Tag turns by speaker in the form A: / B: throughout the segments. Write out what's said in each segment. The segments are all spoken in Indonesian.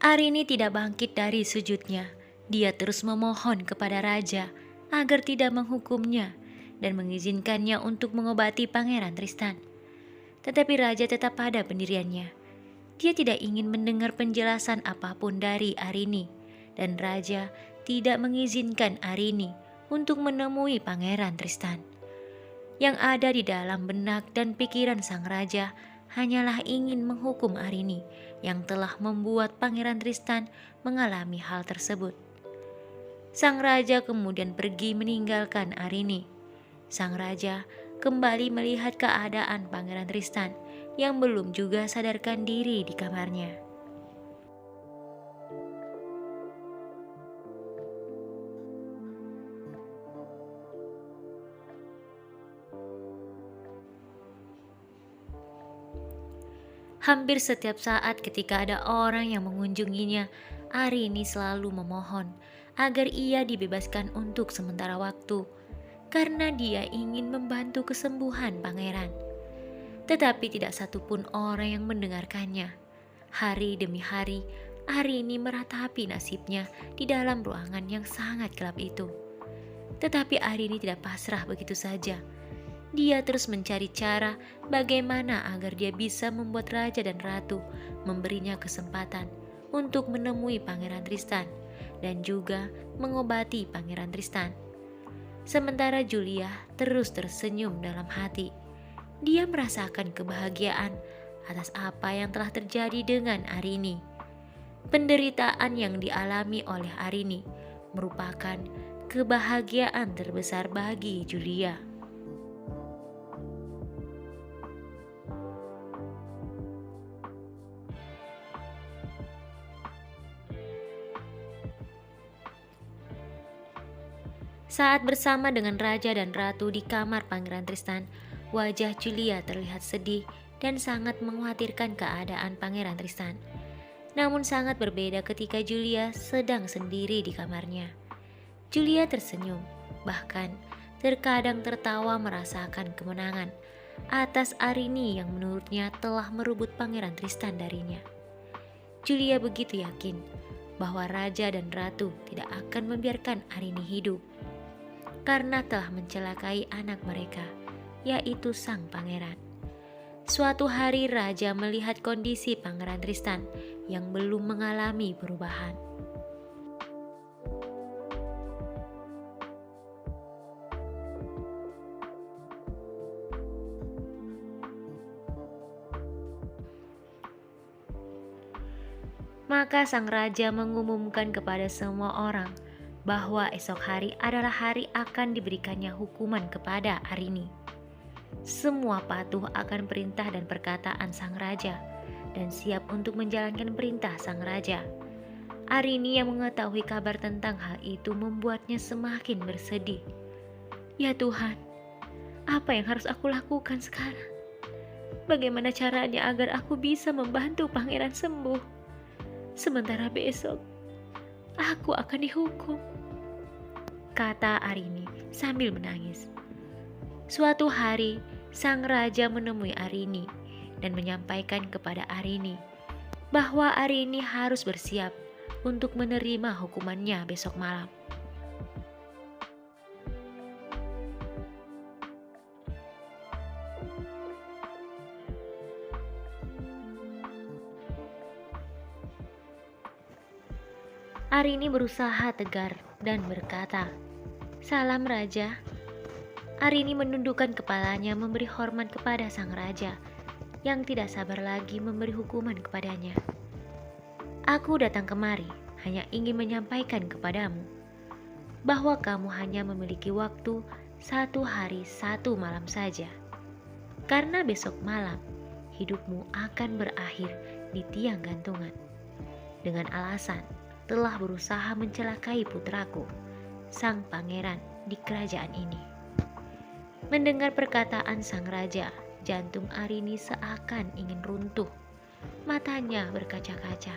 A: Arini tidak bangkit dari sujudnya. Dia terus memohon kepada raja agar tidak menghukumnya dan mengizinkannya untuk mengobati Pangeran Tristan. Tetapi raja tetap pada pendiriannya. Dia tidak ingin mendengar penjelasan apapun dari Arini, dan raja tidak mengizinkan Arini untuk menemui Pangeran Tristan. Yang ada di dalam benak dan pikiran sang raja hanyalah ingin menghukum Arini yang telah membuat Pangeran Tristan mengalami hal tersebut. Sang raja kemudian pergi meninggalkan Arini. Sang raja kembali melihat keadaan Pangeran Tristan yang belum juga sadarkan diri di kamarnya. Hampir setiap saat ketika ada orang yang mengunjunginya, Arini selalu memohon agar ia dibebaskan untuk sementara waktu, karena dia ingin membantu kesembuhan pangeran. Tetapi tidak satupun orang yang mendengarkannya. Hari demi hari, Arini meratapi nasibnya di dalam ruangan yang sangat gelap itu. Tetapi Arini tidak pasrah begitu saja. Dia terus mencari cara bagaimana agar dia bisa membuat raja dan ratu memberinya kesempatan untuk menemui Pangeran Tristan dan juga mengobati Pangeran Tristan. Sementara Julia terus tersenyum dalam hati. Dia merasakan kebahagiaan atas apa yang telah terjadi dengan Arini. Penderitaan yang dialami oleh Arini merupakan kebahagiaan terbesar bagi Julia. Saat bersama dengan raja dan ratu di kamar Pangeran Tristan, wajah Julia terlihat sedih dan sangat mengkhawatirkan keadaan Pangeran Tristan. Namun sangat berbeda ketika Julia sedang sendiri di kamarnya. Julia tersenyum, bahkan terkadang tertawa merasakan kemenangan atas Arini yang menurutnya telah merebut Pangeran Tristan darinya. Julia begitu yakin bahwa raja dan ratu tidak akan membiarkan Arini hidup karena telah mencelakai anak mereka, yaitu sang pangeran. Suatu hari raja melihat kondisi Pangeran Tristan yang belum mengalami perubahan. Maka sang raja mengumumkan kepada semua orang bahwa esok hari adalah hari akan diberikannya hukuman kepada Arini. Semua patuh akan perintah dan perkataan sang raja dan siap untuk menjalankan perintah sang raja. Arini yang mengetahui kabar tentang hal itu membuatnya semakin bersedih. Ya Tuhan, apa yang harus aku lakukan sekarang? Bagaimana caranya agar aku bisa membantu pangeran sembuh? Sementara besok aku akan dihukum, kata Arini sambil menangis. Suatu hari, sang raja menemui Arini dan menyampaikan kepada Arini bahwa Arini harus bersiap untuk menerima hukumannya besok malam. Arini berusaha tegar dan berkata, "Salam Raja." Arini menundukkan kepalanya memberi hormat kepada sang raja yang tidak sabar lagi memberi hukuman kepadanya. "Aku datang kemari hanya ingin menyampaikan kepadamu bahwa kamu hanya memiliki waktu 1 hari 1 malam saja. Karena besok malam hidupmu akan berakhir di tiang gantungan dengan alasan telah berusaha mencelakai putraku, sang pangeran di kerajaan ini." Mendengar perkataan sang raja, jantung Arini seakan ingin runtuh. Matanya berkaca-kaca,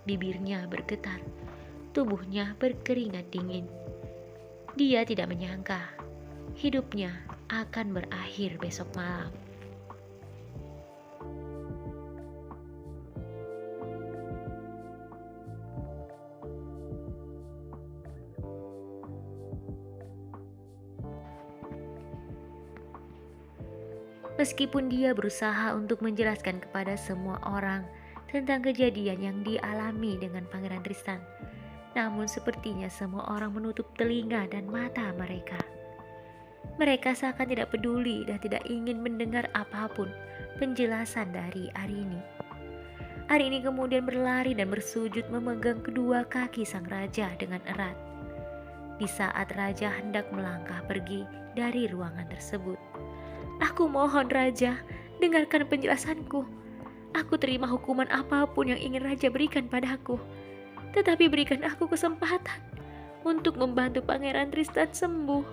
A: bibirnya bergetar, tubuhnya berkeringat dingin. Dia tidak menyangka hidupnya akan berakhir besok malam. Meskipun dia berusaha untuk menjelaskan kepada semua orang tentang kejadian yang dialami dengan Pangeran Tristan, namun sepertinya semua orang menutup telinga dan mata mereka. Mereka seakan tidak peduli dan tidak ingin mendengar apapun penjelasan dari Arini. Arini kemudian berlari dan bersujud memegang kedua kaki sang raja dengan erat. Di saat raja hendak melangkah pergi dari ruangan tersebut, "Aku mohon raja, dengarkan penjelasanku. Aku terima hukuman apapun yang ingin raja berikan padaku. Tetapi berikan aku kesempatan untuk membantu Pangeran Tristan sembuh,"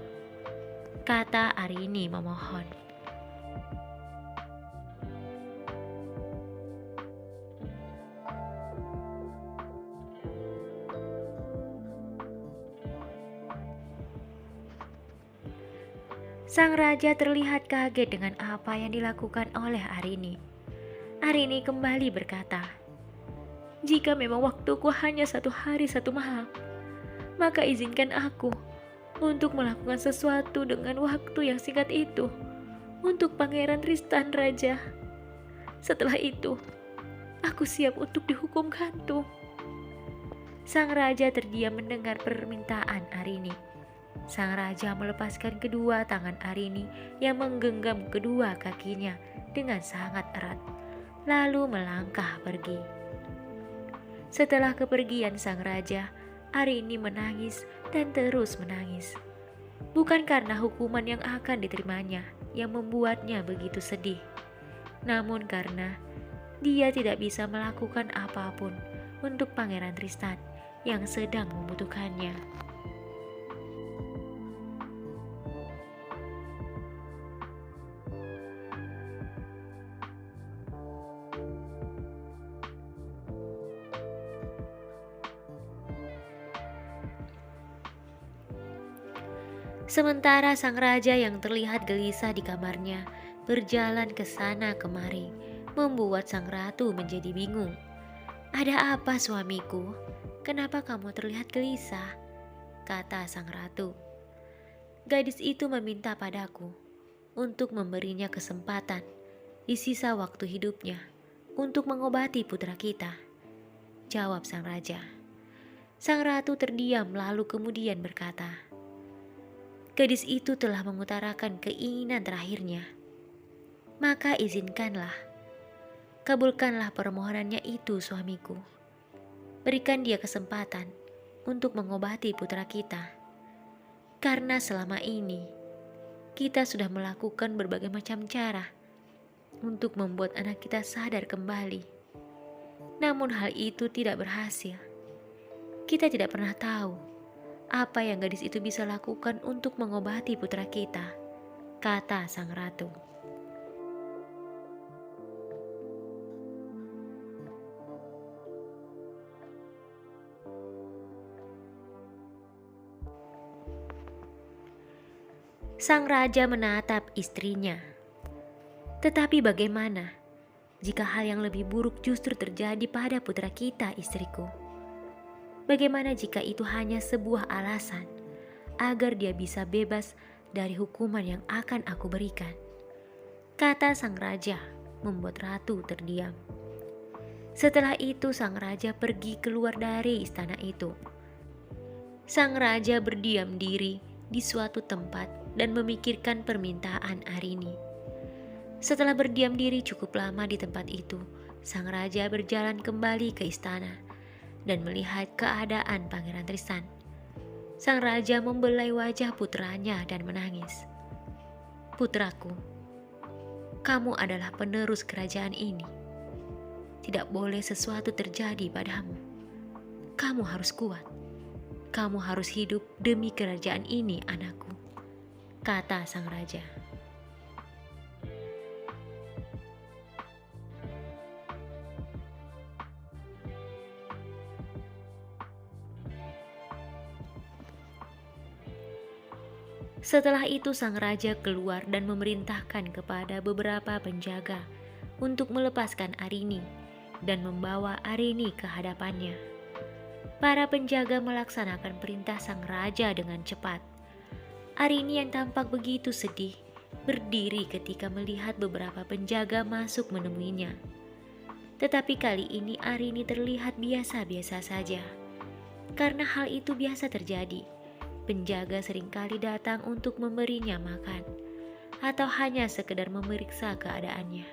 A: kata Arini memohon. Sang raja terlihat kaget dengan apa yang dilakukan oleh Arini. Arini kembali berkata, "Jika memang waktuku hanya 1 hari 1 malam, maka izinkan aku untuk melakukan sesuatu dengan waktu yang singkat itu untuk Pangeran Tristan Raja. Setelah itu, aku siap untuk dihukum gantung." Sang raja terdiam mendengar permintaan Arini. Sang raja melepaskan kedua tangan Arini yang menggenggam kedua kakinya dengan sangat erat, lalu melangkah pergi. Setelah kepergian sang raja, Arini menangis dan terus menangis. Bukan karena hukuman yang akan diterimanya yang membuatnya begitu sedih, namun karena dia tidak bisa melakukan apapun untuk Pangeran Tristan yang sedang membutuhkannya. Sementara sang raja yang terlihat gelisah di kamarnya berjalan ke sana kemari, membuat sang ratu menjadi bingung. "Ada apa suamiku? Kenapa kamu terlihat gelisah?" kata sang ratu. "Gadis itu meminta padaku untuk memberinya kesempatan di sisa waktu hidupnya untuk mengobati putra kita," jawab sang raja. Sang ratu terdiam lalu kemudian berkata, "Gadis itu telah mengutarakan keinginan terakhirnya. Maka izinkanlah, kabulkanlah permohonannya itu suamiku. Berikan dia kesempatan untuk mengobati putra kita. Karena selama ini, kita sudah melakukan berbagai macam cara untuk membuat anak kita sadar kembali. Namun hal itu tidak berhasil. Kita tidak pernah tahu apa yang gadis itu bisa lakukan untuk mengobati putra kita," kata sang ratu. Sang raja menatap istrinya. "Tetapi bagaimana jika hal yang lebih buruk justru terjadi pada putra kita, istriku? Bagaimana jika itu hanya sebuah alasan agar dia bisa bebas dari hukuman yang akan aku berikan?" kata sang raja, membuat ratu terdiam. Setelah itu sang raja pergi keluar dari istana itu. Sang raja berdiam diri di suatu tempat dan memikirkan permintaan Arini. Setelah berdiam diri cukup lama di tempat itu, sang raja berjalan kembali ke istana dan melihat keadaan Pangeran Tristan. Sang raja membelai wajah putranya dan menangis. "Putraku, kamu adalah penerus kerajaan ini. Tidak boleh sesuatu terjadi padamu. Kamu harus kuat. Kamu harus hidup demi kerajaan ini, anakku," kata sang raja. Setelah itu sang raja keluar dan memerintahkan kepada beberapa penjaga untuk melepaskan Arini dan membawa Arini ke hadapannya. Para penjaga melaksanakan perintah sang raja dengan cepat. Arini yang tampak begitu sedih berdiri ketika melihat beberapa penjaga masuk menemuinya. Tetapi kali ini Arini terlihat biasa-biasa saja. Karena hal itu biasa terjadi, penjaga seringkali datang untuk memberinya makan, atau hanya sekedar memeriksa keadaannya.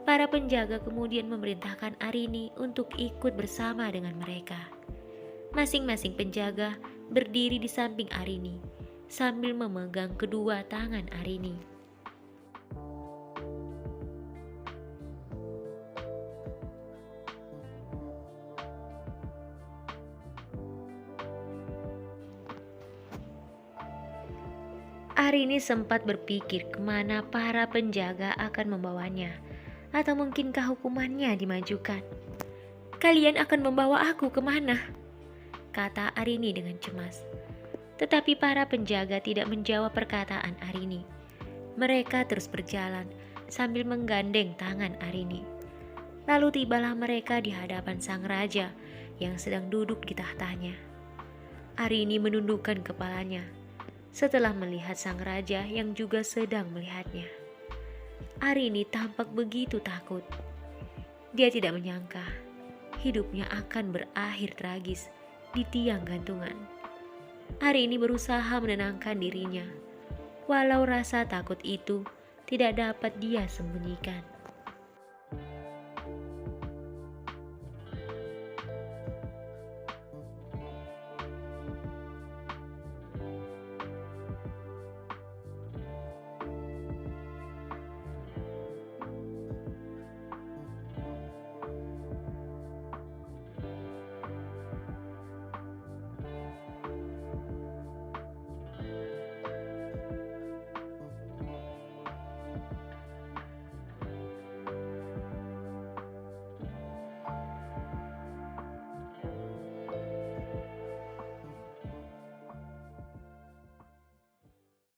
A: Para penjaga kemudian memerintahkan Arini untuk ikut bersama dengan mereka. Masing-masing penjaga berdiri di samping Arini, sambil memegang kedua tangan Arini. Arini sempat berpikir kemana para penjaga akan membawanya, atau mungkinkah hukumannya dimajukan. "Kalian akan membawa aku kemana?" kata Arini dengan cemas. Tetapi para penjaga tidak menjawab perkataan Arini. Mereka terus berjalan sambil menggandeng tangan Arini. Lalu tibalah mereka di hadapan sang raja yang sedang duduk di tahtanya. Arini menundukkan kepalanya setelah melihat sang raja yang juga sedang melihatnya. Arini tampak begitu takut. Dia tidak menyangka hidupnya akan berakhir tragis di tiang gantungan. Arini berusaha menenangkan dirinya, walau rasa takut itu tidak dapat dia sembunyikan.